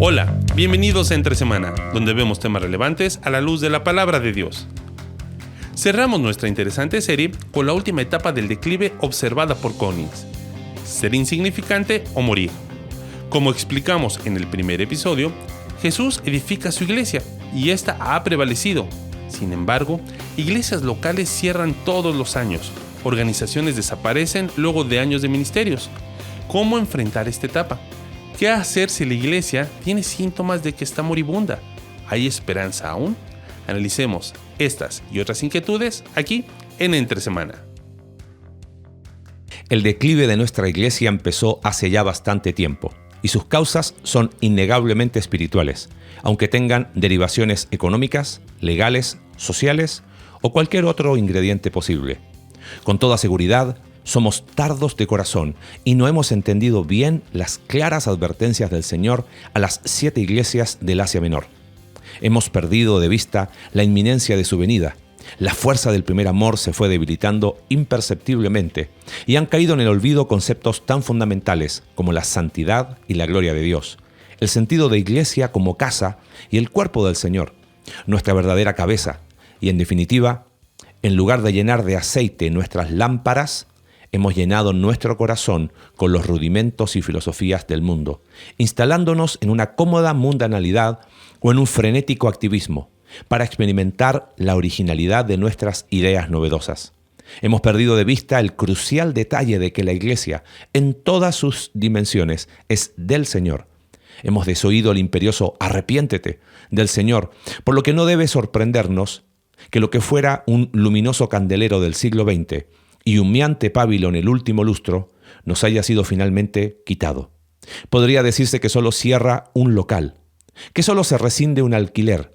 Hola, bienvenidos a Entre Semana, donde vemos temas relevantes a la luz de la palabra de Dios. Cerramos nuestra interesante serie con la última etapa del declive observada por Collins: ser insignificante o morir. Como explicamos en el primer episodio, Jesús edifica su iglesia y esta ha prevalecido. Sin embargo, iglesias locales cierran todos los años, organizaciones desaparecen luego de años de ministerios. ¿Cómo enfrentar esta etapa? ¿Qué hacer si la iglesia tiene síntomas de que está moribunda? ¿Hay esperanza aún? Analicemos estas y otras inquietudes aquí en Entre Semana. El declive de nuestra iglesia empezó hace ya bastante tiempo y sus causas son innegablemente espirituales, aunque tengan derivaciones económicas, legales, sociales o cualquier otro ingrediente posible. Con toda seguridad, somos tardos de corazón y no hemos entendido bien las claras advertencias del Señor a las 7 iglesias del Asia Menor. Hemos perdido de vista la inminencia de su venida. La fuerza del primer amor se fue debilitando imperceptiblemente y han caído en el olvido conceptos tan fundamentales como la santidad y la gloria de Dios, el sentido de iglesia como casa y el cuerpo del Señor, nuestra verdadera cabeza. Y en definitiva, en lugar de llenar de aceite nuestras lámparas, hemos llenado nuestro corazón con los rudimentos y filosofías del mundo, instalándonos en una cómoda mundanalidad o en un frenético activismo para experimentar la originalidad de nuestras ideas novedosas. Hemos perdido de vista el crucial detalle de que la iglesia, en todas sus dimensiones, es del Señor. Hemos desoído el imperioso «arrepiéntete» del Señor, por lo que no debe sorprendernos que lo que fuera un luminoso candelero del siglo XX y humeante pabilo en el último lustro nos haya sido finalmente quitado. Podría decirse que solo cierra un local, que solo se rescinde un alquiler,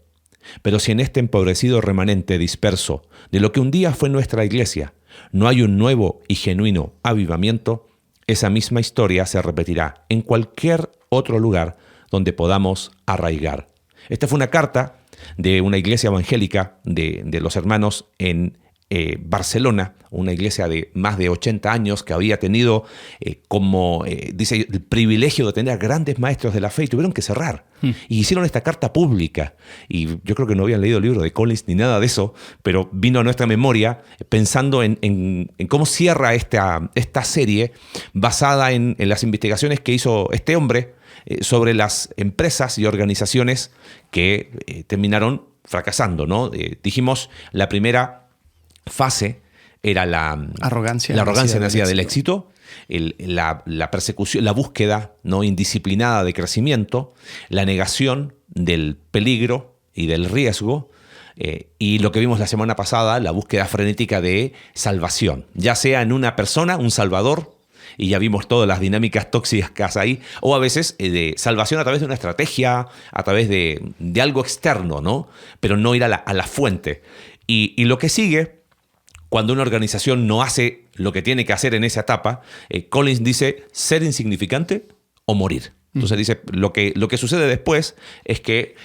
pero si en este empobrecido remanente disperso de lo que un día fue nuestra iglesia no hay un nuevo y genuino avivamiento, esa misma historia se repetirá en cualquier otro lugar donde podamos arraigar. Esta fue una carta de una iglesia evangélica de los hermanos en Barcelona, una iglesia de más de 80 años que había tenido dice, el privilegio de tener a grandes maestros de la fe y tuvieron que cerrar. Y hicieron esta carta pública. Y yo creo que no habían leído el libro de Collins ni nada de eso, pero vino a nuestra memoria pensando en cómo cierra esta serie basada en las investigaciones que hizo este hombre sobre las empresas y organizaciones que terminaron fracasando, ¿no? Dijimos, la primera fase era la arrogancia nacida del éxito, la persecución, la búsqueda no indisciplinada de crecimiento, la negación del peligro y del riesgo, y lo que vimos la semana pasada, la búsqueda frenética de salvación, ya sea en una persona, un salvador, y ya vimos todas las dinámicas tóxicas ahí, o a veces de salvación a través de una estrategia, a través de algo externo, ¿no? Pero no ir a la fuente. Y lo que sigue, cuando una organización no hace lo que tiene que hacer en esa etapa, Collins dice ser insignificante o morir. Entonces dice, lo que sucede después es que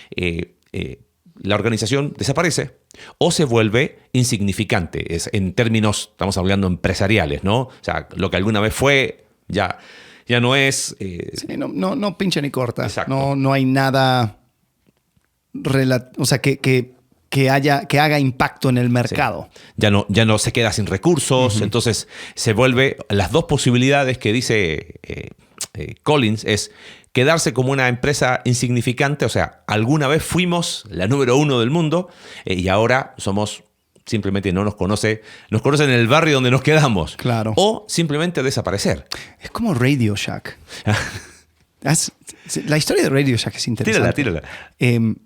la organización desaparece o se vuelve insignificante. Es en términos, estamos hablando empresariales, ¿no? O sea, lo que alguna vez fue ya no es... Sí, no pincha ni corta. Exacto. No hay nada que haga impacto en el mercado. Sí. Ya no se queda sin recursos, entonces se vuelve... Las dos posibilidades que dice Collins es quedarse como una empresa insignificante, o sea, alguna vez fuimos la número 1 del mundo y ahora somos... Simplemente no nos conocen en el barrio donde nos quedamos. Claro. O simplemente desaparecer. Es como Radio Shack. La historia de Radio Shack es interesante. Tírala.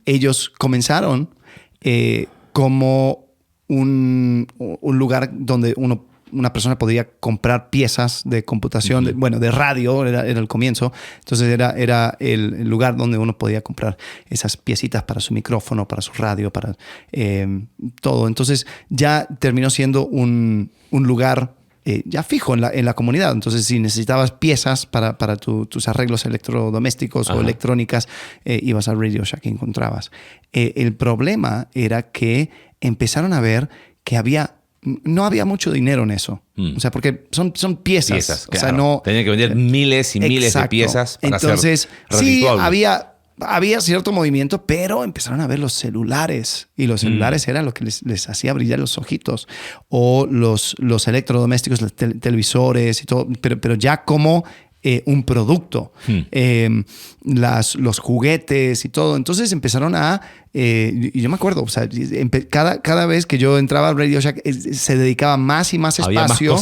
Ellos comenzaron como un lugar donde una persona podía comprar piezas de computación, de radio, era el comienzo. Entonces era el lugar donde uno podía comprar esas piecitas para su micrófono, para su radio, para todo. Entonces ya terminó siendo un lugar ya fijo en la comunidad. Entonces, si necesitabas piezas para tus arreglos electrodomésticos o electrónicas, ibas al Radio Shack y encontrabas. El problema era que empezaron a ver que no había mucho dinero en eso. O sea, porque son piezas. Claro. O sea, no... Tenían que vender miles y miles de piezas para Entonces, ser redituable. Sí, había cierto movimiento, pero empezaron a ver los celulares. Y los celulares eran lo que les hacía brillar los ojitos. O los electrodomésticos, los televisores y todo. Pero ya como un producto. Los juguetes y todo. Entonces empezaron a... y yo me acuerdo, o sea, cada vez que yo entraba a Radio Shack, se dedicaba más y más espacio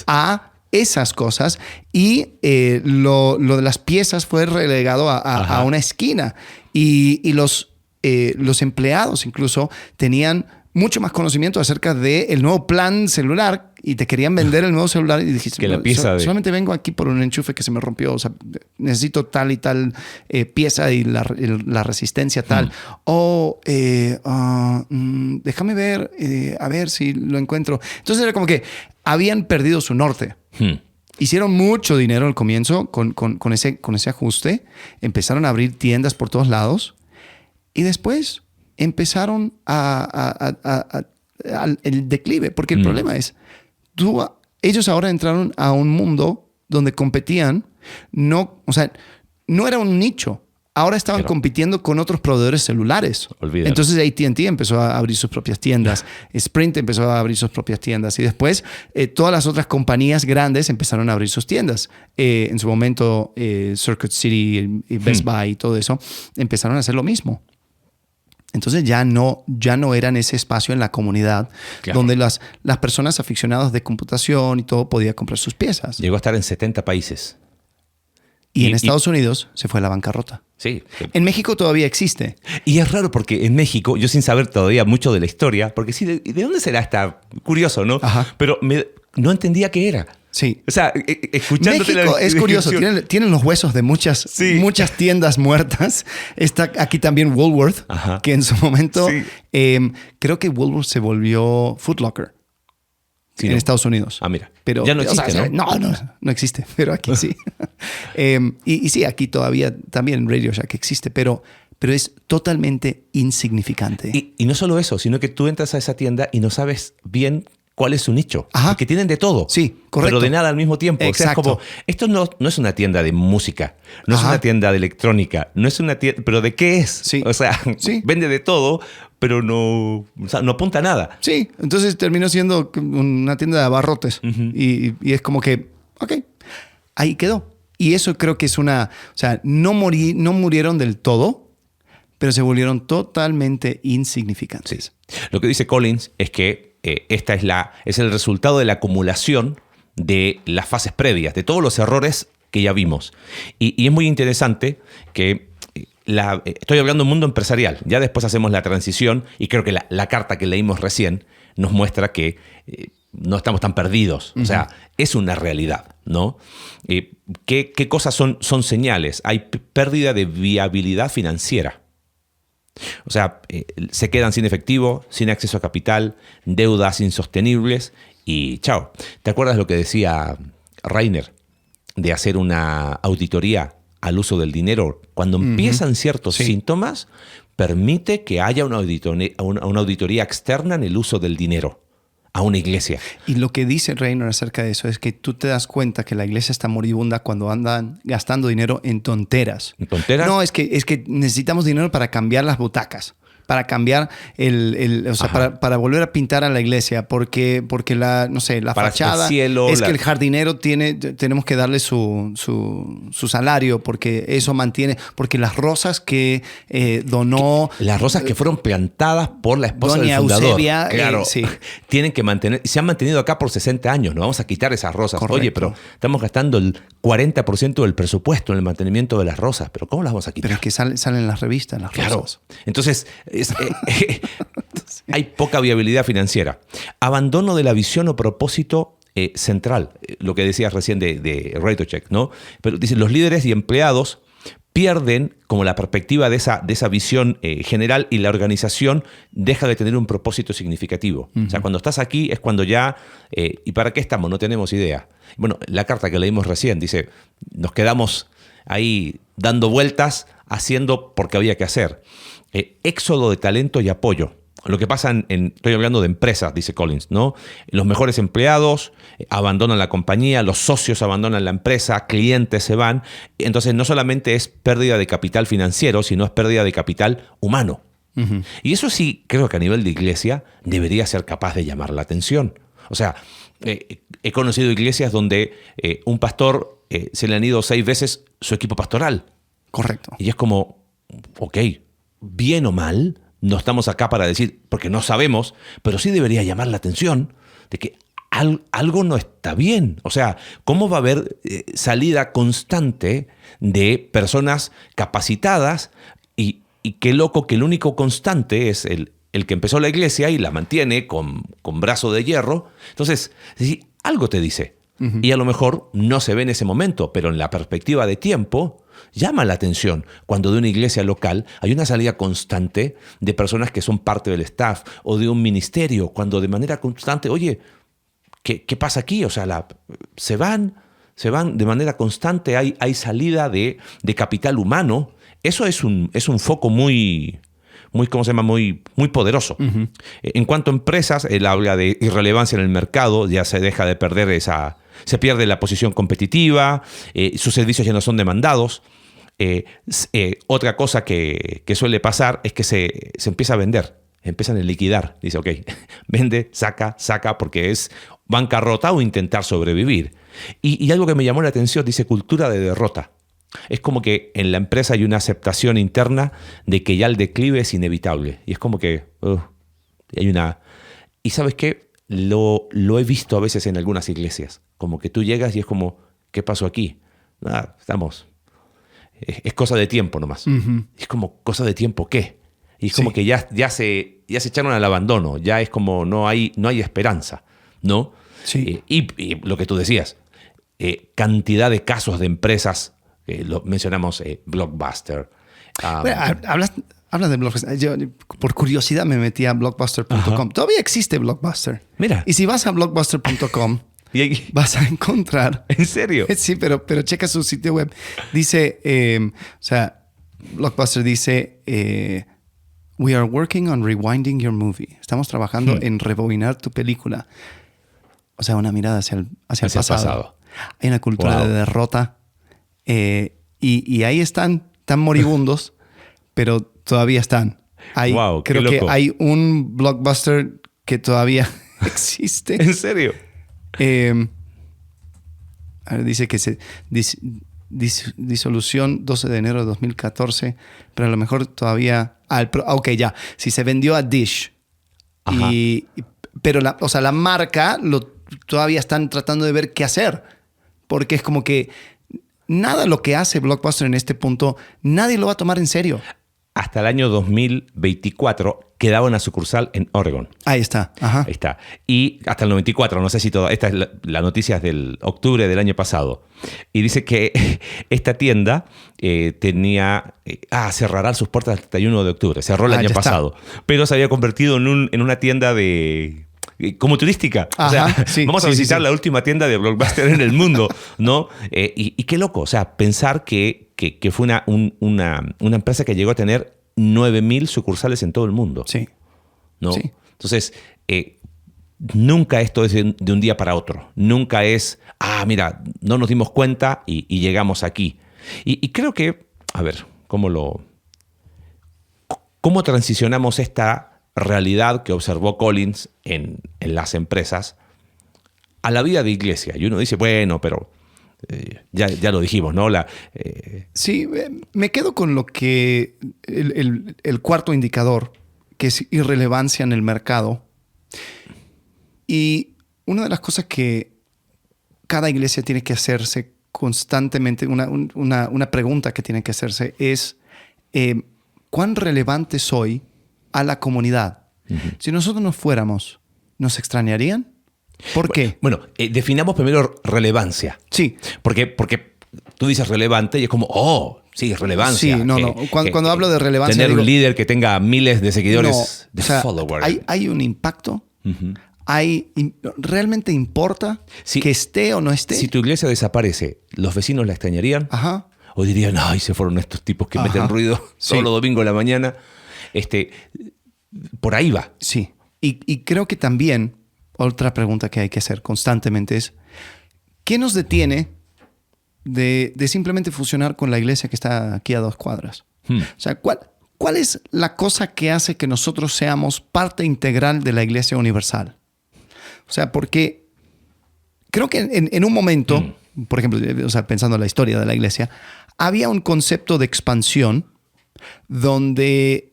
a esas cosas, y lo de las piezas fue relegado a una esquina, y los empleados incluso tenían mucho más conocimiento acerca del nuevo plan celular, y te querían vender el nuevo celular, y dijiste que la pieza solamente vengo aquí por un enchufe que se me rompió, o sea, necesito tal y tal pieza y la resistencia tal. Déjame ver, a ver si lo encuentro. Entonces era como que habían perdido su norte. Hicieron mucho dinero al comienzo con ese ajuste. Empezaron a abrir tiendas por todos lados, y después empezaron el declive, porque el problema es, ellos ahora entraron a un mundo donde competían, no era un nicho. Ahora estaban compitiendo con otros proveedores celulares. Olvídalo. Entonces AT&T empezó a abrir sus propias tiendas. Sprint empezó a abrir sus propias tiendas. Y después todas las otras compañías grandes empezaron a abrir sus tiendas. En su momento Circuit City y Best Buy y todo eso empezaron a hacer lo mismo. Entonces ya no eran ese espacio en la comunidad donde las personas aficionadas de computación y todo podían comprar sus piezas. Llegó a estar en 70 países. Y en Estados Unidos se fue a la bancarrota. Sí. En México todavía existe. Y es raro porque en México, yo sin saber todavía mucho de la historia, porque sí, ¿de dónde será? Está curioso, ¿no? Ajá. Pero no entendía qué era. Sí. O sea, escuchándote México es curioso. Tienen los huesos de muchas tiendas muertas. Está aquí también Woolworth, que en su momento... Sí. Creo que Woolworth se volvió Foot Locker. Sí, en Estados Unidos. Ah, mira. Pero, ya no existe, ¿no? No existe, pero aquí sí. Y sí, aquí todavía también Radio Shack existe, pero es totalmente insignificante. Y no solo eso, sino que tú entras a esa tienda y no sabes bien cuál es su nicho. Porque tienen de todo. Sí, correcto. Pero de nada al mismo tiempo. Exacto. O sea, es como, esto no es una tienda de música, no es una tienda de electrónica, no es una tienda... ¿Pero de qué es? Sí. O sea, vende de todo, pero no apunta a nada. Sí, entonces terminó siendo una tienda de abarrotes. Y es como que, ok, ahí quedó. Y eso creo que es una... O sea, no murieron del todo, pero se volvieron totalmente insignificantes. Sí. Lo que dice Collins es que esta es el resultado de la acumulación de las fases previas, de todos los errores que ya vimos. Y es muy interesante que estoy hablando del mundo empresarial. Ya después hacemos la transición y creo que la carta que leímos recién nos muestra que no estamos tan perdidos. O sea, es una realidad, ¿no? ¿Qué cosas son señales? Hay pérdida de viabilidad financiera. O sea, se quedan sin efectivo, sin acceso a capital, deudas insostenibles y chao. ¿Te acuerdas lo que decía Reiner de hacer una auditoría al uso del dinero? Cuando empiezan ciertos síntomas, permite que haya una auditoría externa en el uso del dinero a una iglesia. Y lo que dice Reiner acerca de eso es que tú te das cuenta que la iglesia está moribunda cuando andan gastando dinero en tonteras. ¿En tonteras? No, es que necesitamos dinero para cambiar las butacas, para cambiar para volver a pintar a la iglesia, porque la para fachada el cielo, que el jardinero tenemos que darle su salario, porque eso mantiene, porque las rosas que donó... Las rosas que fueron plantadas por la esposa Doña del fundador. Eusebia, claro, tienen que mantener, se han mantenido acá por 60 años, no vamos a quitar esas rosas. Correcto. Oye, pero estamos gastando el 40% del presupuesto en el mantenimiento de las rosas, pero ¿cómo las vamos a quitar? Pero es que salen en las revistas las rosas. Entonces, hay poca viabilidad financiera. Abandono de la visión o propósito central, lo que decías recién de Radio Shack, ¿no? Pero dicen, los líderes y empleados pierden como la perspectiva de esa visión general, y la organización deja de tener un propósito significativo. O sea, cuando estás aquí es cuando ya... ¿Y para qué estamos? No tenemos idea. Bueno, la carta que leímos recién dice, nos quedamos ahí dando vueltas, haciendo porque había que hacer. Éxodo de talento y apoyo. lo que pasa estoy hablando de empresas, dice Collins, ¿no? Los mejores empleados abandonan la compañía, los socios abandonan la empresa, clientes se van. Entonces no solamente es pérdida de capital financiero, sino es pérdida de capital humano. Uh-huh. Y eso sí, creo que a nivel de iglesia debería ser capaz de llamar la atención. O sea, he conocido iglesias donde un pastor se le han ido 6 veces su equipo pastoral. Correcto. Y es como, ok, bien o mal, no estamos acá para decir, porque no sabemos, pero sí debería llamar la atención de que algo no está bien. O sea, ¿cómo va a haber salida constante de personas capacitadas y qué loco que el único constante es el que empezó la iglesia y la mantiene con brazo de hierro? Entonces, sí, algo te dice. Uh-huh. Y a lo mejor no se ve en ese momento, pero en la perspectiva de tiempo llama la atención cuando de una iglesia local hay una salida constante de personas que son parte del staff o de un ministerio, cuando de manera constante, oye, ¿qué pasa aquí? O sea, se van de manera constante, hay salida de capital humano. Eso es un foco muy, ¿cómo se llama? Muy poderoso. Uh-huh. En cuanto a empresas, él habla de irrelevancia en el mercado, ya se deja de perder se pierde la posición competitiva, sus servicios ya no son demandados. Otra cosa que suele pasar es que se empieza a vender, empiezan a liquidar. Dice, ok, vende, saca, porque es bancarrota o intentar sobrevivir. Y algo que me llamó la atención, dice cultura de derrota. Es como que en la empresa hay una aceptación interna de que ya el declive es inevitable. Y es como que hay una... ¿Y sabes qué? Lo he visto a veces en algunas iglesias. Como que tú llegas y es como, ¿qué pasó aquí? Estamos... Es cosa de tiempo nomás. Uh-huh. Es como, ¿cosa de tiempo qué? Y es como que ya se echaron al abandono. Ya es como, no hay esperanza, ¿no? Sí. Y lo que tú decías, cantidad de casos de empresas, lo mencionamos, Blockbuster. Bueno, hablas de Blockbuster. Yo, por curiosidad, me metí a blockbuster.com. Todavía existe Blockbuster. Mira. Y si vas a blockbuster.com, vas a encontrar... ¿En serio? Sí, pero checa su sitio web. Dice, Blockbuster dice, we are working on rewinding your movie. Estamos trabajando en rebobinar tu película. O sea, una mirada hacia el pasado. Hay una cultura de derrota. Y ahí están moribundos, pero todavía están. Creo que hay un Blockbuster que todavía existe. ¿En serio? Dice que disolución 12 de enero de 2014, pero a lo mejor todavía... ok, ya. Si se vendió a Dish, pero la marca todavía están tratando de ver qué hacer, porque es como que nada lo que hace Blockbuster en este punto, nadie lo va a tomar en serio. Hasta el año 2024 quedaba una sucursal en Oregon. Ahí está. Ajá. Ahí está. Y hasta el 94, no sé si todo... Esta es la noticia del octubre del año pasado. Y dice que esta tienda tenía... cerrará sus puertas el 31 de octubre. Cerró el año pasado. Pero se había convertido en una tienda como turística. Ajá, o sea, sí, vamos a visitar la última tienda de Blockbuster en el mundo, ¿no? Y qué loco. O sea, pensar que fue una empresa que llegó a tener 9,000 sucursales en todo el mundo. Sí. ¿No? Sí. Entonces, nunca esto es de un día para otro. Nunca es, mira, no nos dimos cuenta y llegamos aquí. Y creo que, a ver, ¿cómo transicionamos esta realidad que observó Collins en las empresas a la vida de iglesia? Y uno dice, bueno, pero ya lo dijimos, ¿no? Sí, me quedo con lo que el cuarto indicador, que es irrelevancia en el mercado. Y una de las cosas que cada iglesia tiene que hacerse constantemente, una pregunta que tiene que hacerse es, ¿cuán relevante soy a la comunidad? Uh-huh. Si nosotros no fuéramos, ¿nos extrañarían? ¿Por qué? Bueno, definamos primero relevancia. Sí. Porque tú dices relevante y es como, sí, relevancia. Sí, no. Cuando hablo de relevancia... Tener un líder que tenga miles de seguidores, de followers. Hay un impacto. Uh-huh. ¿Realmente importa que esté o no esté? Si tu iglesia desaparece, ¿los vecinos la extrañarían? Ajá. O dirían, se fueron estos tipos que meten ruido solo domingo a la mañana. por ahí va. Sí. Y creo que también otra pregunta que hay que hacer constantemente es, ¿qué nos detiene de simplemente fusionar con la iglesia que está aquí a 2 cuadras? O sea, ¿cuál es la cosa que hace que nosotros seamos parte integral de la iglesia universal? O sea, porque creo que en un momento, por ejemplo, o sea, pensando en la historia de la iglesia, había un concepto de expansión donde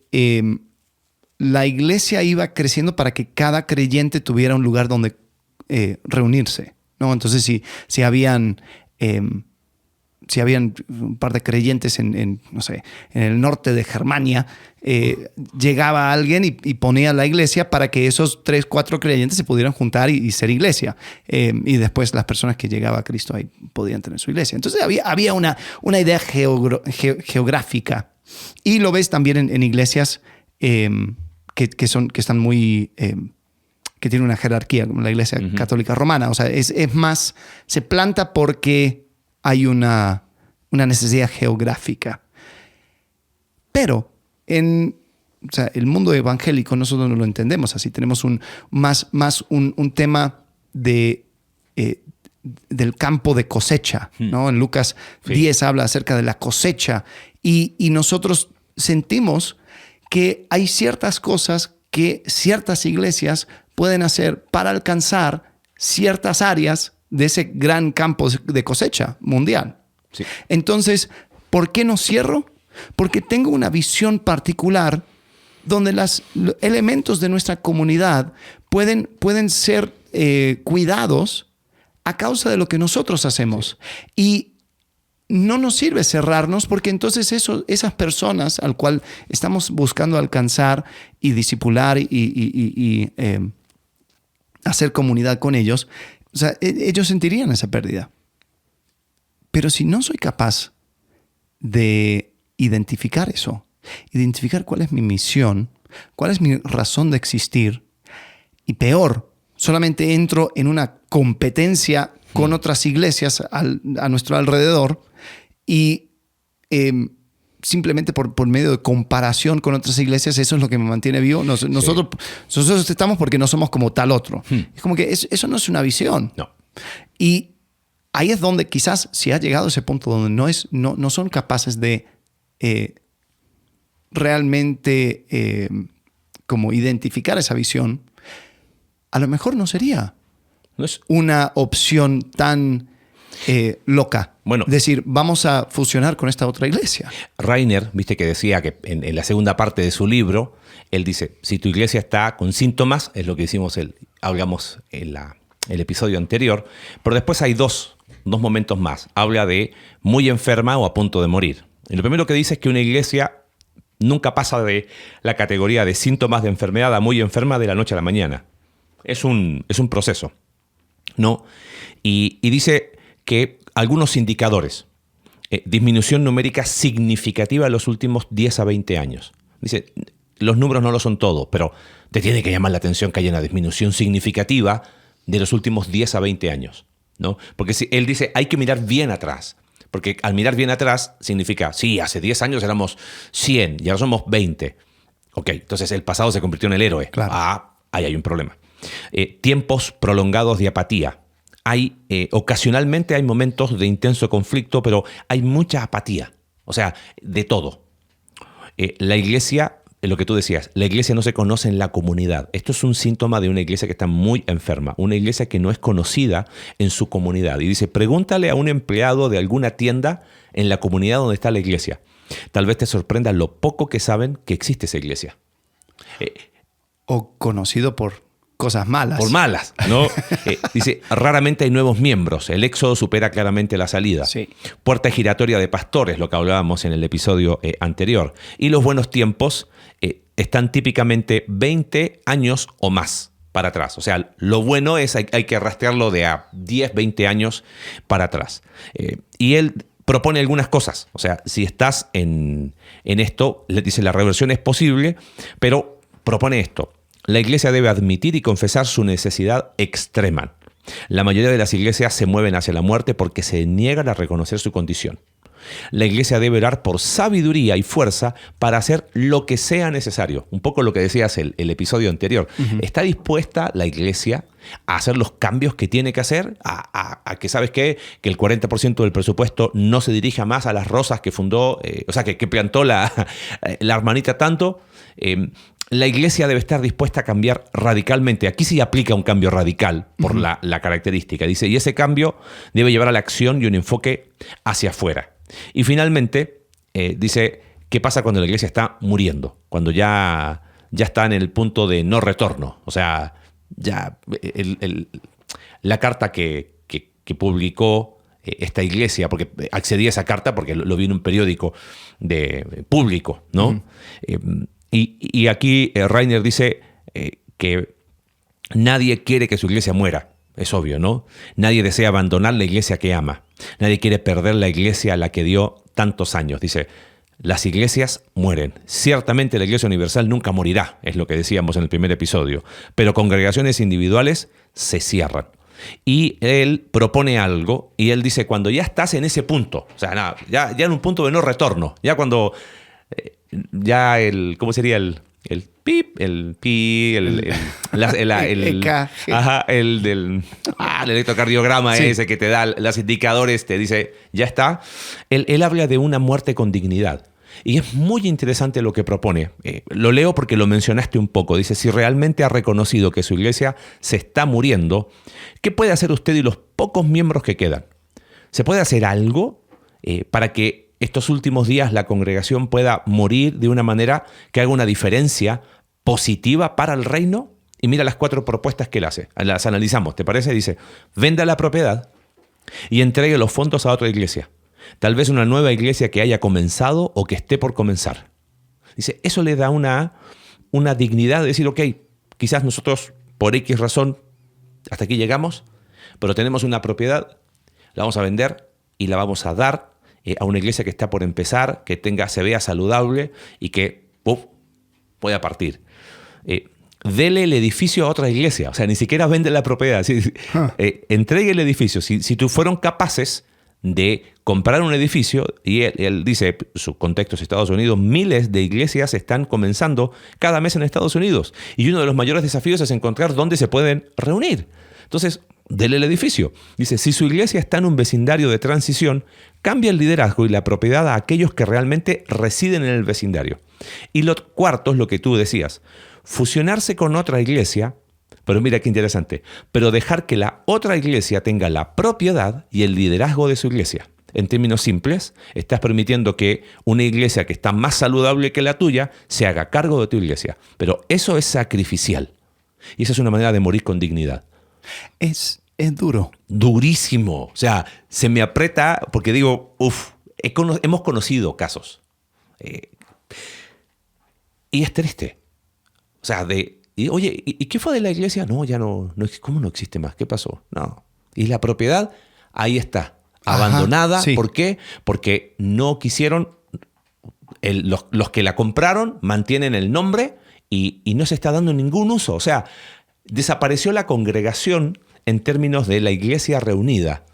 la iglesia iba creciendo para que cada creyente tuviera un lugar donde reunirse, ¿no? Entonces, si habían un par de creyentes no sé, en el norte de Germania, llegaba alguien y ponía la iglesia para que esos 3, 4 creyentes se pudieran juntar y ser iglesia. Y después las personas que llegaba a Cristo ahí podían tener su iglesia. Entonces había una idea geográfica. Y lo ves también en iglesias que están muy... que tienen una jerarquía, como la iglesia católica romana. O sea, es más, se planta porque hay una necesidad geográfica. Pero en el mundo evangélico nosotros no lo entendemos así. Tenemos más un tema del campo de cosecha, ¿no? En Lucas 10 habla acerca de la cosecha y nosotros sentimos que hay ciertas cosas que ciertas iglesias pueden hacer para alcanzar ciertas áreas de ese gran campo de cosecha mundial. Sí. Entonces, ¿por qué no cierro? Porque tengo una visión particular donde los elementos de nuestra comunidad pueden ser cuidados a causa de lo que nosotros hacemos. Sí. Y no nos sirve cerrarnos porque entonces esas personas al cual estamos buscando alcanzar y discipular y hacer comunidad con ellos, o sea, ellos sentirían esa pérdida. Pero si no soy capaz de identificar eso, identificar cuál es mi misión, cuál es mi razón de existir, y peor, solamente entro en una competencia con otras iglesias a nuestro alrededor y simplemente por medio de comparación con otras iglesias, eso es lo que me mantiene vivo. Nosotros estamos porque no somos como tal otro. Es como que eso no es una visión. No. Y ahí es donde quizás si ha llegado a ese punto donde no son capaces de realmente como identificar esa visión, a lo mejor no sería una opción tan loca. Bueno, decir, vamos a fusionar con esta otra iglesia. Rainer, viste que decía que en la segunda parte de su libro, él dice, si tu iglesia está con síntomas, es lo que hablamos en el episodio anterior, pero después hay dos momentos más. Habla de muy enferma o a punto de morir. Y lo primero que dice es que una iglesia nunca pasa de la categoría de síntomas de enfermedad a muy enferma de la noche a la mañana. Es un proceso, ¿no? Y dice que algunos indicadores, disminución numérica significativa en los últimos 10 a 20 años. Dice, los números no lo son todo, pero te tiene que llamar la atención que haya una disminución significativa de los últimos 10 a 20 años, ¿no? Porque él dice, hay que mirar bien atrás, porque al mirar bien atrás significa, sí, hace 10 años éramos 100 y ahora somos 20. Ok, entonces el pasado se convirtió en el héroe. Claro. Ahí hay un problema. Tiempos prolongados de apatía. Ocasionalmente hay momentos de intenso conflicto, pero hay mucha apatía. O sea, de todo. La iglesia, lo que tú decías, la iglesia no se conoce en la comunidad. Esto es un síntoma de una iglesia que está muy enferma. Una iglesia que no es conocida en su comunidad. Y dice, pregúntale a un empleado de alguna tienda en la comunidad donde está la iglesia. Tal vez te sorprenda lo poco que saben que existe esa iglesia. O conocido por cosas malas. Por malas, ¿no? Dice, raramente hay nuevos miembros. El éxodo supera claramente la salida. Sí. Puerta giratoria de pastores, lo que hablábamos en el episodio anterior. Y los buenos tiempos están típicamente 20 años o más para atrás. O sea, lo bueno es hay que rastrearlo de a 10, 20 años para atrás. Y él propone algunas cosas. O sea, si estás en esto, le dice, la reversión es posible, pero propone esto. La iglesia debe admitir y confesar su necesidad extrema. La mayoría de las iglesias se mueven hacia la muerte porque se niegan a reconocer su condición. La iglesia debe orar por sabiduría y fuerza para hacer lo que sea necesario. Un poco lo que decías el episodio anterior. ¿Está dispuesta la iglesia a hacer los cambios que tiene que hacer? A que, ¿sabes qué? Que el 40% del presupuesto no se dirija más a las rosas que fundó, que plantó la hermanita tanto. La iglesia debe estar dispuesta a cambiar radicalmente. Aquí sí aplica un cambio radical por la característica. Dice, y ese cambio debe llevar a la acción y un enfoque hacia afuera. Y finalmente, dice, ¿qué pasa cuando la iglesia está muriendo? Cuando ya está en el punto de no retorno. O sea, ya la carta que publicó esta iglesia, porque accedí a esa carta porque lo vi en un periódico público, ¿no? Y aquí Rainer dice que nadie quiere que su iglesia muera. Es obvio, ¿no? Nadie desea abandonar la iglesia que ama. Nadie quiere perder la iglesia a la que dio tantos años. Dice, las iglesias mueren. Ciertamente la Iglesia Universal nunca morirá, es lo que decíamos en el primer episodio. Pero congregaciones individuales se cierran. Y él propone algo, y él dice, cuando ya estás en ese punto, o sea, nada, ya en un punto de no retorno, ya cuando... ¿cómo sería el pip? El pi, el electrocardiograma sí. Ese que te da los indicadores, te dice, ya está. Él habla de una muerte con dignidad. Y es muy interesante lo que propone. Lo leo porque lo mencionaste un poco. Dice, si realmente ha reconocido que su iglesia se está muriendo, ¿qué puede hacer usted y los pocos miembros que quedan? ¿Se puede hacer algo para que estos últimos días la congregación pueda morir de una manera que haga una diferencia positiva para el reino? Y mira las 4 propuestas que él hace. Las analizamos, ¿te parece? Dice, venda la propiedad y entregue los fondos a otra iglesia. Tal vez una nueva iglesia que haya comenzado o que esté por comenzar. Dice, eso le da una dignidad de decir, ok, quizás nosotros por X razón hasta aquí llegamos, pero tenemos una propiedad, la vamos a vender y la vamos a dar a una iglesia que está por empezar, que se vea saludable y que pueda partir. Dele el edificio a otra iglesia, o sea, ni siquiera vende la propiedad. Entregue el edificio. Si tú fueron capaces de comprar un edificio, y él dice, su contexto es Estados Unidos, miles de iglesias están comenzando cada mes en Estados Unidos. Y uno de los mayores desafíos es encontrar dónde se pueden reunir. Entonces, dele el edificio. Dice, si su iglesia está en un vecindario de transición, cambia el liderazgo y la propiedad a aquellos que realmente residen en el vecindario. Y lo cuarto es lo que tú decías, fusionarse con otra iglesia, pero mira qué interesante, pero dejar que la otra iglesia tenga la propiedad y el liderazgo de su iglesia. En términos simples, estás permitiendo que una iglesia que está más saludable que la tuya se haga cargo de tu iglesia. Pero eso es sacrificial. Y esa es una manera de morir con dignidad. Es duro. Durísimo. O sea, se me aprieta porque digo, hemos conocido casos. Y es triste. O sea, oye, ¿y qué fue de la iglesia? No, ya no, ¿cómo no existe más? ¿Qué pasó? No. Y la propiedad, ahí está, abandonada. Ajá, sí. ¿Por qué? Porque no quisieron, los que la compraron mantienen el nombre y no se está dando ningún uso. O sea, desapareció la congregación en términos de la iglesia reunida.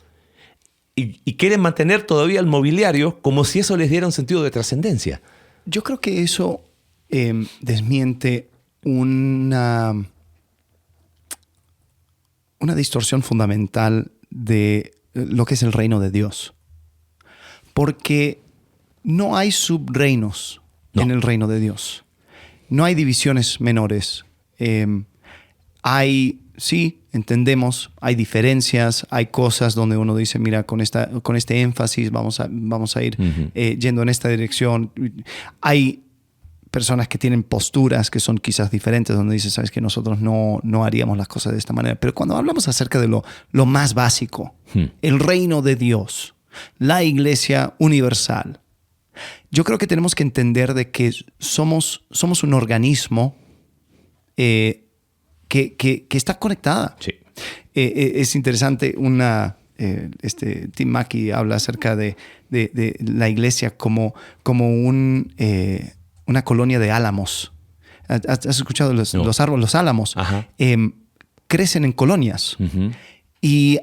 Y quieren mantener todavía el mobiliario como si eso les diera un sentido de trascendencia. Yo creo que eso desmiente una distorsión fundamental de lo que es el reino de Dios. Porque no hay subreinos en el reino de Dios. No hay divisiones menores. Sí, entendemos, hay diferencias, hay cosas donde uno dice, mira, con este énfasis vamos a ir yendo en esta dirección. Hay personas que tienen posturas que son quizás diferentes, donde dices, sabes que nosotros no haríamos las cosas de esta manera. Pero cuando hablamos acerca de lo más básico, el reino de Dios, la iglesia universal, yo creo que tenemos que entender de que somos un organismo que está conectada. Sí. Es interesante, Tim Mackie habla acerca de la iglesia como una colonia de álamos. ¿Has escuchado los árboles, los álamos? Crecen en colonias. Uh-huh. Y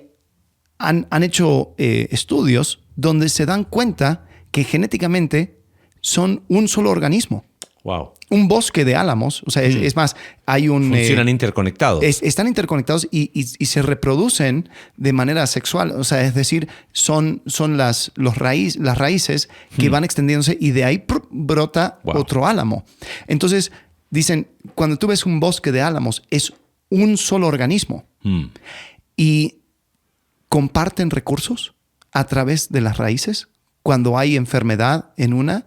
han hecho estudios donde se dan cuenta que genéticamente son un solo organismo. Wow. Un bosque de álamos, o sea, es más, hay un... Funcionan interconectados. Están interconectados y se reproducen de manera sexual. O sea, es decir, son las raíces que van extendiéndose y de ahí brota otro álamo. Entonces, dicen, cuando tú ves un bosque de álamos, es un solo organismo. Y comparten recursos a través de las raíces. Cuando hay enfermedad en una,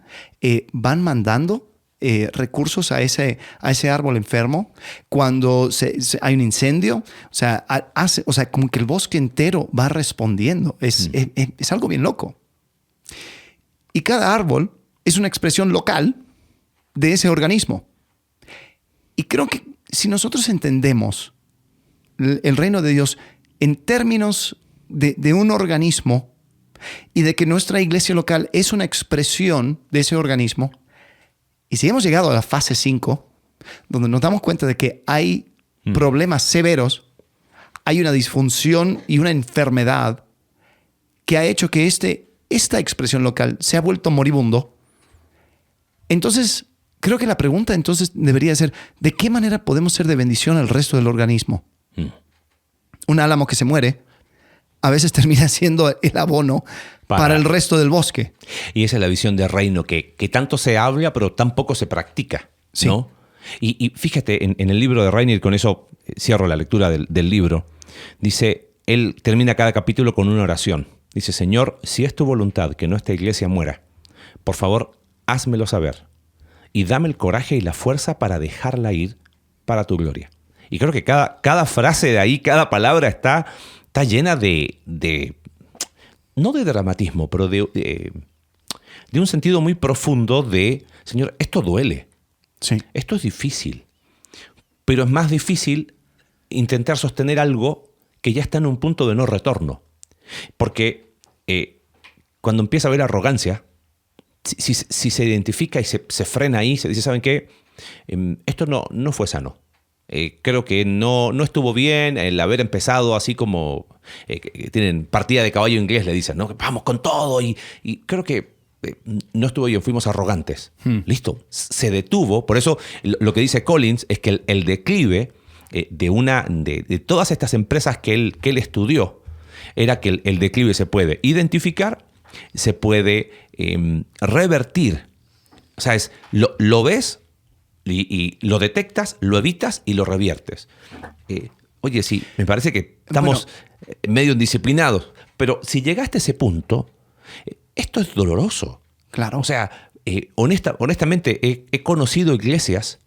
van mandando recursos a ese árbol enfermo. Cuando hay un incendio, o sea, como que el bosque entero va respondiendo. Es algo bien loco. Y cada árbol es una expresión local de ese organismo. Y creo que si nosotros entendemos el reino de Dios en términos de un organismo y de que nuestra iglesia local es una expresión de ese organismo, y si hemos llegado a la fase 5, donde nos damos cuenta de que hay problemas severos, hay una disfunción y una enfermedad que ha hecho que esta expresión local se ha vuelto moribundo, entonces creo que la pregunta entonces debería ser, ¿de qué manera podemos ser de bendición al resto del organismo? Un álamo que se muere a veces termina siendo el abono para el resto del bosque. Y esa es la visión de reino que tanto se habla, pero tan poco se practica, ¿no? Sí. Y fíjate, en el libro de Reiner, con eso cierro la lectura del libro, dice, él termina cada capítulo con una oración. Dice, Señor, si es tu voluntad que nuestra iglesia muera, por favor, házmelo saber y dame el coraje y la fuerza para dejarla ir para tu gloria. Y creo que cada frase de ahí, cada palabra está llena de no de dramatismo, pero de un sentido muy profundo de, Señor, esto duele. Sí. Esto es difícil. Pero es más difícil intentar sostener algo que ya está en un punto de no retorno. Porque cuando empieza a haber arrogancia, si se identifica y se frena ahí, se dice, ¿saben qué? Esto no fue sano. Creo que no estuvo bien el haber empezado así como tienen partida de caballo inglés, le dicen, ¿no? Vamos con todo y creo que no estuvo bien, fuimos arrogantes. Listo, se detuvo. Por eso lo que dice Collins es que el declive de todas estas empresas que él estudió era que el declive se puede identificar, se puede revertir. O sea, lo ves y lo detectas, lo evitas y lo reviertes. Oye, sí, me parece que estamos medio indisciplinados, pero si llegaste a ese punto, esto es doloroso. Claro. O sea, honestamente he conocido iglesias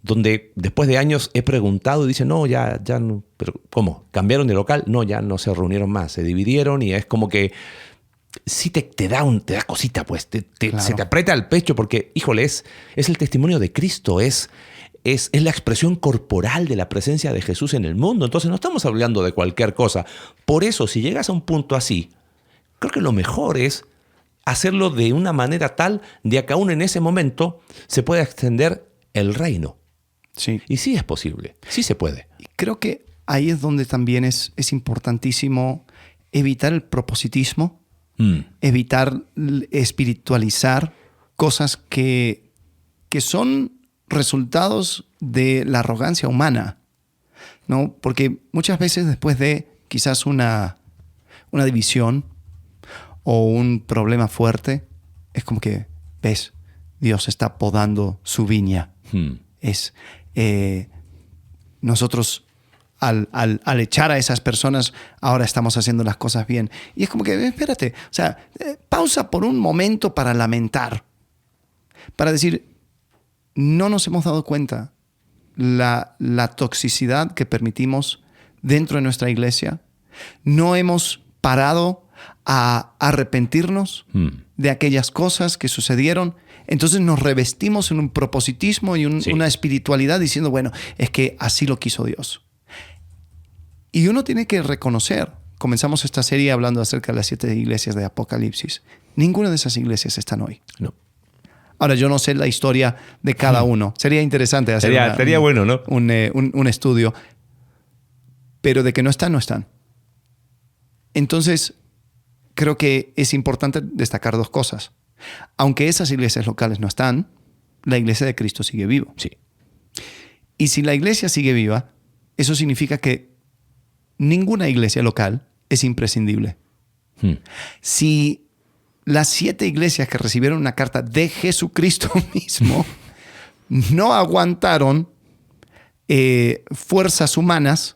donde después de años he preguntado y dicen, no, ya no, pero ¿cómo? ¿Cambiaron de local? No, ya no se reunieron más, se dividieron y es como que sí te da cosita, pues, claro. Se te aprieta el pecho porque, híjole, es el testimonio de Cristo, es la expresión corporal de la presencia de Jesús en el mundo. Entonces no estamos hablando de cualquier cosa. Por eso, si llegas a un punto así, creo que lo mejor es hacerlo de una manera tal de que aún en ese momento se pueda extender el reino. Sí. Y sí es posible, sí se puede. Creo que ahí es donde también es importantísimo evitar el propositismo, evitar espiritualizar cosas que son resultados de la arrogancia humana, ¿no? Porque muchas veces después de quizás una división o un problema fuerte, es como que, ves, Dios está podando su viña. Nosotros al echar a esas personas ahora estamos haciendo las cosas bien. Y es como que, espérate, o sea, pausa por un momento para lamentar, para decir, no nos hemos dado cuenta la toxicidad que permitimos dentro de nuestra iglesia. No hemos parado a arrepentirnos de aquellas cosas que sucedieron. Entonces nos revestimos en un propositismo y una espiritualidad diciendo, bueno, es que así lo quiso Dios. Y uno tiene que reconocer, comenzamos esta serie hablando acerca de las 7 iglesias de Apocalipsis. Ninguna de esas iglesias están hoy. No. Ahora, yo no sé la historia de cada uno. Sería interesante hacer sería bueno, ¿no? un estudio. Pero de que no están, no están. Entonces, creo que es importante destacar 2 cosas. Aunque esas iglesias locales no están, la iglesia de Cristo sigue viva. Sí. Y si la iglesia sigue viva, eso significa que ninguna iglesia local es imprescindible. Si las 7 iglesias que recibieron una carta de Jesucristo mismo no aguantaron fuerzas humanas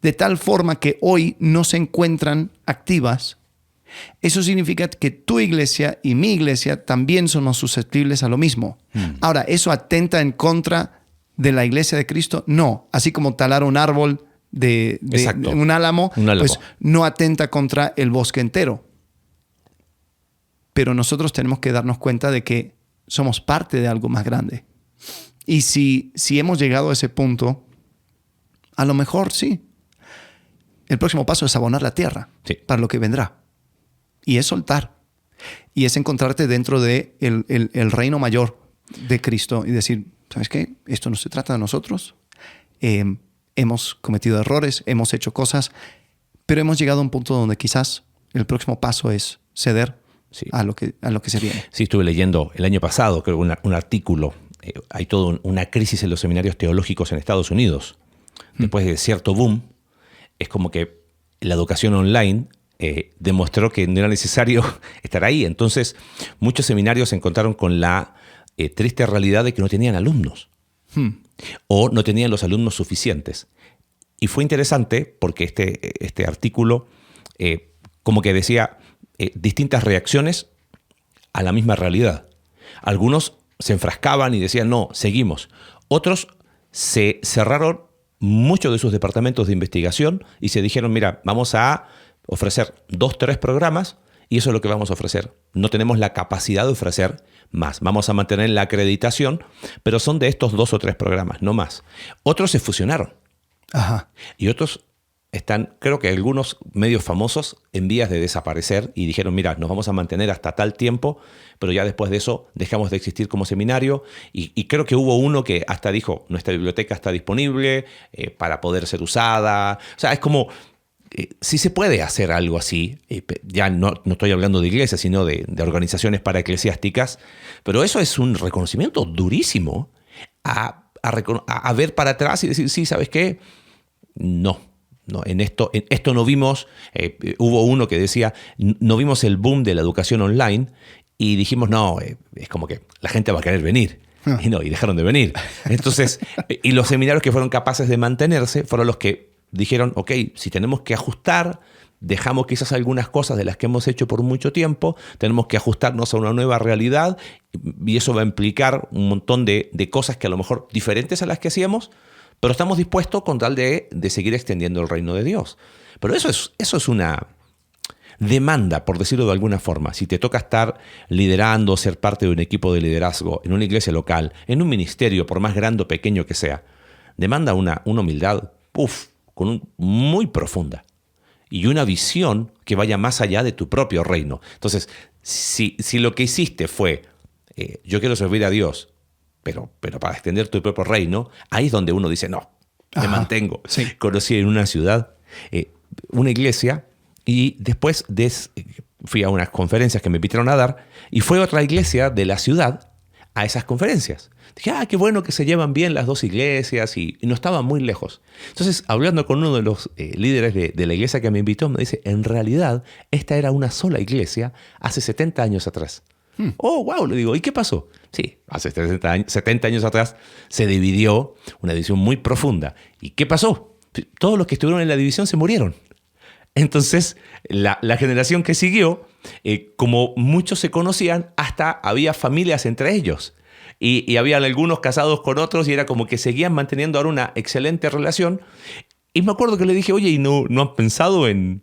de tal forma que hoy no se encuentran activas, eso significa que tu iglesia y mi iglesia también somos susceptibles a lo mismo. Ahora, ¿eso atenta en contra de la iglesia de Cristo? No. Así como talar un árbol de un álamo, pues no atenta contra el bosque entero. Pero nosotros tenemos que darnos cuenta de que somos parte de algo más grande. Y si hemos llegado a ese punto, a lo mejor sí. El próximo paso es abonar la tierra para lo que vendrá. Y es soltar. Y es encontrarte dentro de el reino mayor de Cristo y decir, ¿sabes qué? Esto no se trata de nosotros. Hemos cometido errores, hemos hecho cosas, pero hemos llegado a un punto donde quizás el próximo paso es ceder a lo que se viene. Sí, estuve leyendo el año pasado, creo, un artículo. Hay toda una crisis en los seminarios teológicos en Estados Unidos. Después de cierto boom, es como que la educación online demostró que no era necesario estar ahí. Entonces, muchos seminarios se encontraron con la triste realidad de que no tenían alumnos o no tenían los alumnos suficientes. Y fue interesante porque este artículo como que decía distintas reacciones a la misma realidad. Algunos se enfrascaban y decían, no, seguimos. Otros se cerraron muchos de sus departamentos de investigación y se dijeron, mira, vamos a ofrecer 2, 3 programas y eso es lo que vamos a ofrecer. No tenemos la capacidad de ofrecer más. Vamos a mantener la acreditación, pero son de estos 2 o 3 programas, no más. Otros se fusionaron. Ajá. Y otros están, creo que algunos medios famosos, en vías de desaparecer y dijeron, mira, nos vamos a mantener hasta tal tiempo, pero ya después de eso dejamos de existir como seminario. Y creo que hubo uno que hasta dijo, nuestra biblioteca está disponible para poder ser usada. O sea, es como, sí se puede hacer algo así. Ya no estoy hablando de iglesias, sino de organizaciones paraeclesiásticas, pero eso es un reconocimiento durísimo a ver para atrás y decir, sí, ¿sabes qué? No, en esto no vimos, hubo uno que decía, no vimos el boom de la educación online y dijimos, no, es como que la gente va a querer venir. Y dejaron de venir. Entonces, y los seminarios que fueron capaces de mantenerse fueron los que dijeron, ok, si tenemos que ajustar, dejamos quizás algunas cosas de las que hemos hecho por mucho tiempo, tenemos que ajustarnos a una nueva realidad y eso va a implicar un montón de cosas que a lo mejor diferentes a las que hacíamos, pero estamos dispuestos con tal de seguir extendiendo el reino de Dios. Pero eso es una demanda, por decirlo de alguna forma. Si te toca estar liderando, ser parte de un equipo de liderazgo en una iglesia local, en un ministerio, por más grande o pequeño que sea, demanda una humildad muy profunda y una visión que vaya más allá de tu propio reino. Entonces, si lo que hiciste fue, yo quiero servir a Dios, pero para extender tu propio reino, ahí es donde uno dice, no, me mantengo. Sí. Conocí en una ciudad una iglesia y después fui a unas conferencias que me invitaron a dar y fue otra iglesia de la ciudad a esas conferencias. Dije, qué bueno que se llevan bien las dos iglesias y no estaban muy lejos. Entonces, hablando con uno de los líderes de la iglesia que me invitó, me dice, en realidad, esta era una sola iglesia hace 70 años atrás. Oh, wow, le digo, ¿y qué pasó? Sí, hace 70 años atrás se dividió, una división muy profunda. ¿Y qué pasó? Todos los que estuvieron en la división se murieron. Entonces, la generación que siguió, como muchos se conocían, hasta había familias entre ellos. Y habían algunos casados con otros y era como que seguían manteniendo ahora una excelente relación. Y me acuerdo que le dije, oye, ¿y no han pensado en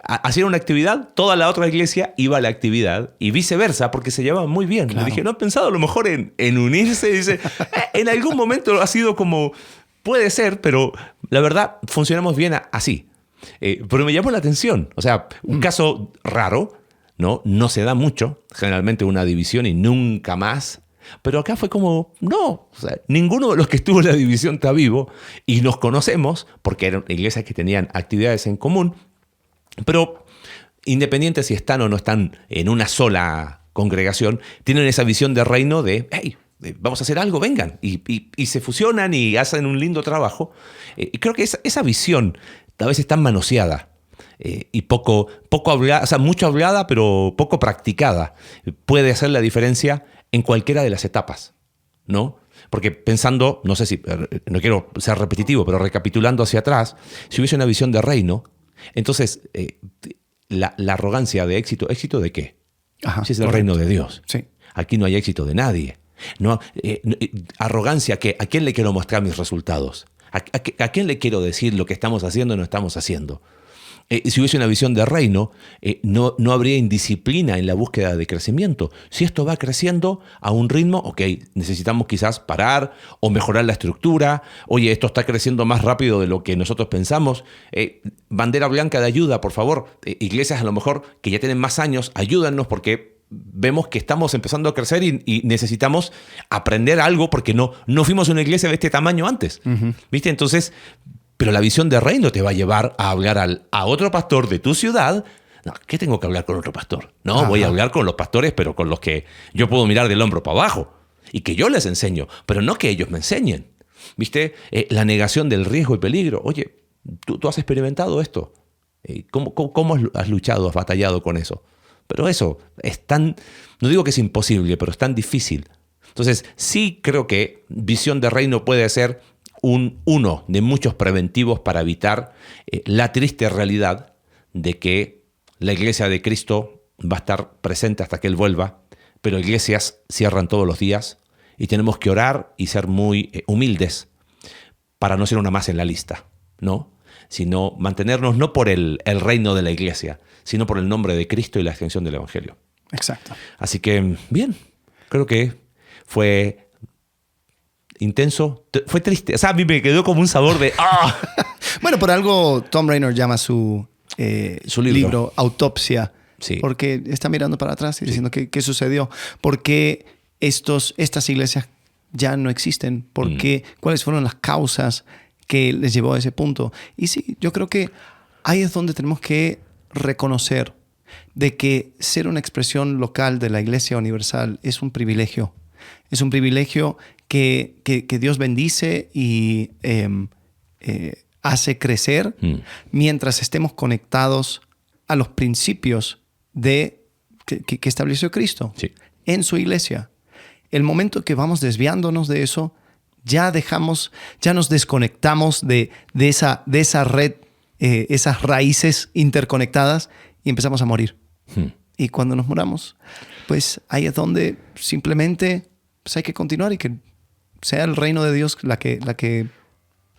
hacer una actividad? Toda la otra iglesia iba a la actividad y viceversa, porque se llevaban muy bien. Claro. Le dije, ¿no han pensado a lo mejor en unirse? Y dice, en algún momento ha sido como, puede ser, pero la verdad funcionamos bien así. Pero me llamó la atención. O sea, un caso raro, no se da mucho, generalmente una división y nunca más. Pero acá fue como, no, o sea, ninguno de los que estuvo en la división está vivo y nos conocemos porque eran iglesias que tenían actividades en común. Pero independientes si están o no están en una sola congregación, tienen esa visión de reino de, hey, vamos a hacer algo, vengan. Y se fusionan y hacen un lindo trabajo. Y creo que esa visión a veces está manoseada y poco hablada, o sea, mucho hablada, pero poco practicada. Puede hacer la diferencia en cualquiera de las etapas, ¿no? Porque pensando, no sé si, no quiero ser repetitivo, pero recapitulando hacia atrás, si hubiese una visión de reino, entonces la arrogancia de éxito, ¿éxito de qué? Ajá, si es el reino de Dios. Sí. Aquí no hay éxito de nadie. No, arrogancia, ¿qué? ¿A quién le quiero mostrar mis resultados? ¿A quién le quiero decir lo que estamos haciendo o no estamos haciendo? Si hubiese una visión de reino, no habría indisciplina en la búsqueda de crecimiento. Si esto va creciendo a un ritmo, ok, necesitamos quizás parar o mejorar la estructura. Oye, esto está creciendo más rápido de lo que nosotros pensamos. Bandera blanca de ayuda, por favor. Iglesias a lo mejor que ya tienen más años, ayúdanos porque vemos que estamos empezando a crecer y necesitamos aprender algo porque no fuimos una iglesia de este tamaño antes. Uh-huh. ¿Viste? Entonces, pero la visión de reino te va a llevar a hablar a otro pastor de tu ciudad. No, ¿qué tengo que hablar con otro pastor? No, voy a hablar con los pastores, pero con los que yo puedo mirar del hombro para abajo y que yo les enseño, pero no que ellos me enseñen. ¿Viste? La negación del riesgo y peligro. Oye, tú has experimentado esto. ¿Cómo has luchado, has batallado con eso? Pero eso es tan, no digo que es imposible, pero es tan difícil. Entonces, sí creo que visión de reino puede ser uno de muchos preventivos para evitar la triste realidad de que la iglesia de Cristo va a estar presente hasta que Él vuelva, pero iglesias cierran todos los días y tenemos que orar y ser muy humildes para no ser una más en la lista, ¿no? Sino mantenernos no por el reino de la iglesia, sino por el nombre de Cristo y la extensión del Evangelio. Exacto. Así que, bien, creo que fue intenso, fue triste. O sea, a mí me quedó como un sabor de ¡ah! Bueno, por algo Tom Rainer llama su libro Autopsia. Sí. Porque está mirando para atrás y diciendo qué sucedió. ¿Por qué estas iglesias ya no existen? ¿Por qué? ¿Cuáles fueron las causas que les llevó a ese punto? Y sí, yo creo que ahí es donde tenemos que reconocer de que ser una expresión local de la Iglesia Universal es un privilegio. Es un privilegio que Dios bendice y hace crecer mientras estemos conectados a los principios que estableció Cristo en su iglesia. El momento que vamos desviándonos de eso, ya nos desconectamos de esa red, esas raíces interconectadas y empezamos a morir. Y cuando nos muramos, pues ahí es donde simplemente pues hay que continuar y que sea el reino de Dios la que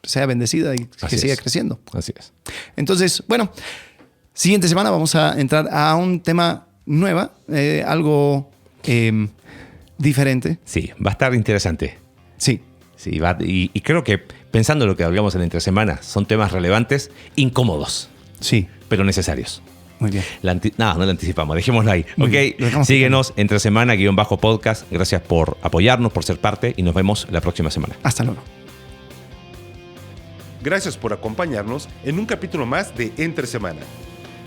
sea bendecida y que siga creciendo. Así es. Entonces, bueno, siguiente semana vamos a entrar a un tema nuevo, algo diferente. Sí, va a estar interesante. Sí. Sí, y creo que pensando en lo que hablamos en Entre Semana, son temas relevantes, incómodos. Sí. Pero necesarios. Muy bien. No la anticipamos, dejémosla ahí. Ok, síguenos Entre Semana _podcast. Gracias por apoyarnos, por ser parte y nos vemos la próxima semana. Hasta luego. Gracias por acompañarnos en un capítulo más de Entre Semana.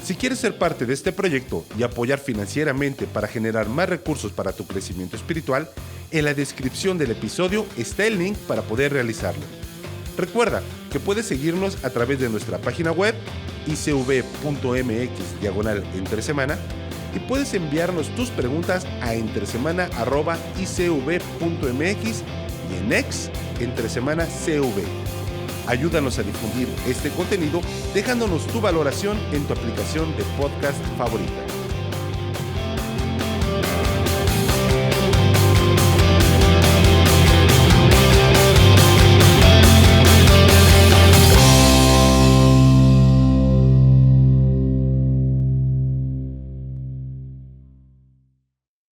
Si quieres ser parte de este proyecto y apoyar financieramente para generar más recursos para tu crecimiento espiritual, en la descripción del episodio está el link para poder realizarlo. Recuerda que puedes seguirnos a través de nuestra página web icv.mx/entresemana y puedes enviarnos tus preguntas a entresemana@icv.mx y en X @entresemanacv. Ayúdanos a difundir este contenido dejándonos tu valoración en tu aplicación de podcast favorita.